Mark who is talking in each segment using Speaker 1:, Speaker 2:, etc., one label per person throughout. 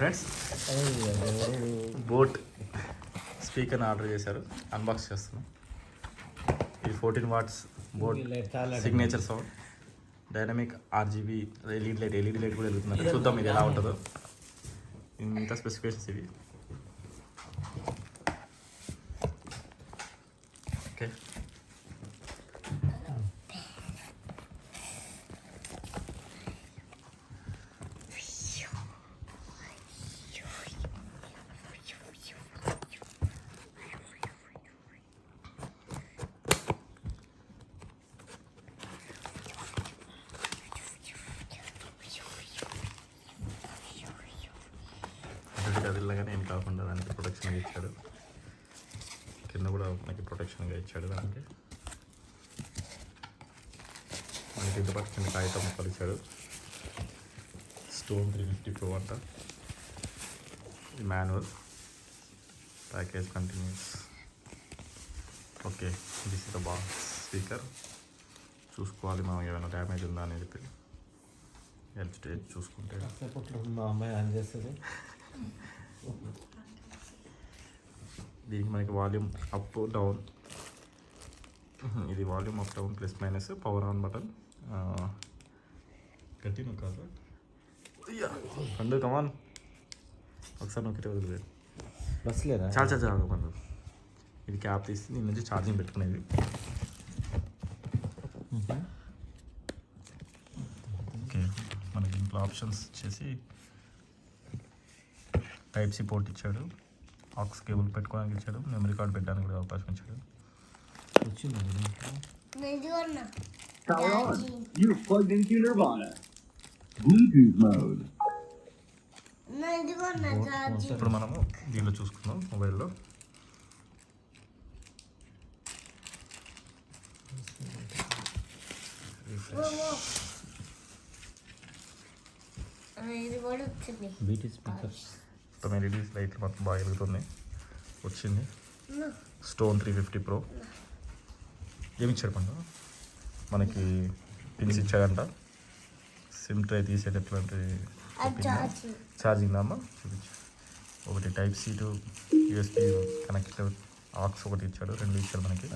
Speaker 1: Friends boAt స్పీకర్ని order చేశారు, unbox చేస్తున్నాం. ఇది 14 watts boAt signature sound, dynamic RGB LED light కూడా వెళ్తున్నారు. చూద్దాం ఇది ఎలా ఉంటుందో. ఇంత స్పెసిఫికేషన్స్ ఇవి. ఓకే, కదిలిగానే ఏం కాకుండా దానికి ప్రొటెక్షన్గా ఇచ్చాడు. కింద కూడా మనకి ప్రొటెక్షన్గా ఇచ్చాడు. దానికి మనకి ఇంత పక్క కింద కాగితం ముక్కలు ఇచ్చాడు. స్టోన్ 350 Pro అంట. ఈ manual package continuous. Okay, this is the box speaker. చూసుకోవాలి మనం ఏమైనా డ్యామేజ్ ఉందా అని చెప్పి. స్టేజ్ చూసుకుంటే
Speaker 2: మా అమ్మాయి ఆన్ చేస్తుంది.
Speaker 1: దీనికి మనకి వాల్యూమ్ అప్ డౌన్, ఇది volume up down plus minus, power on button. గట్టి నువ్వు కాదు పండు, కమాన్ ఒకసారి నొక్కితే వదిలేదు.
Speaker 2: బస్ లేదా?
Speaker 1: చాలా పండు. ఇది క్యాప్ తీసి దీని నుంచి ఛార్జింగ్ పెట్టుకునేది. ఓకే, మనకి ఇంట్లో ఆప్షన్స్ వచ్చేసి Type-C పోర్ట్ ఇచ్చాడు, ఆక్స్ కేబుల్ పెట్టుకోవడానికి ఇచ్చాడు, మెమరీ కార్డ్ పెట్టడానికి కూడా అవకాశం ఇచ్చాడు. ఇప్పుడు మనము దీనిలో చూసుకుందాం మొబైల్లో. మొత్తం ఎల్ఈడీస్ లైట్లు మొత్తం బాగా వెలుగుతుంది. వచ్చింది స్టోన్ 350 Pro. ఏమి ఇచ్చాడు పండు? మనకి పిన్స్ ఇచ్చాడంట. సిమ్ ట్రై తీసేటటువంటి ఛార్జింగ్ అమ్మ చూపించు. ఒకటి Type-C to USB connect, aux ఒకటి ఇచ్చాడు, 2 ఇచ్చాడు మనకి.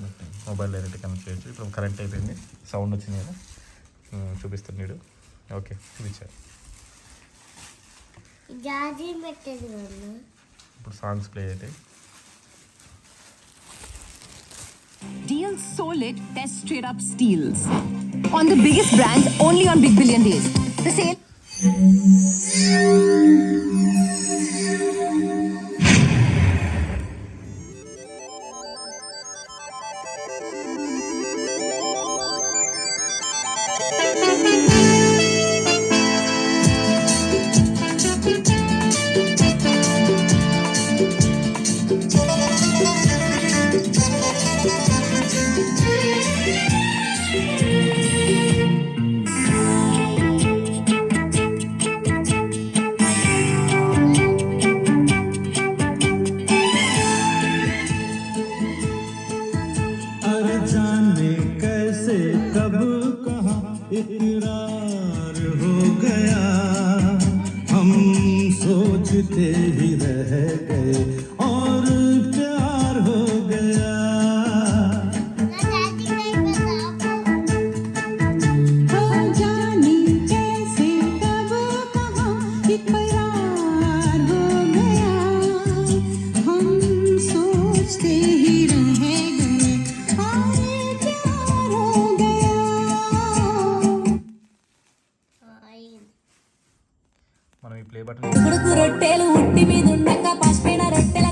Speaker 1: మొబైల్ డైరెక్ట్ కనెక్ట్ చేయొచ్చు. ఇప్పుడు కరెంట్ అయిపోయింది, సౌండ్ వచ్చింది కదా చూపిస్తున్నాడు. ఓకే, చూపించాడు. ఇప్పుడు సాంగ్స్ ప్లే అయితే
Speaker 3: Deals so lit, test straight up steals. On the biggest brands, only on Big Billion Days. The sale.
Speaker 4: इकरार हो गया, हम सोचते ही रह गए और प्यार हो गया. जाने कैसे कब कहाँ इकरार हो गया, हम सोचते ही रह गए और प्यार हो गया.
Speaker 1: మనం ఈ ప్లే బటన్
Speaker 3: రొట్టెలు ఉట్టి మీద ఉండక పసిపోయిన రొట్టెల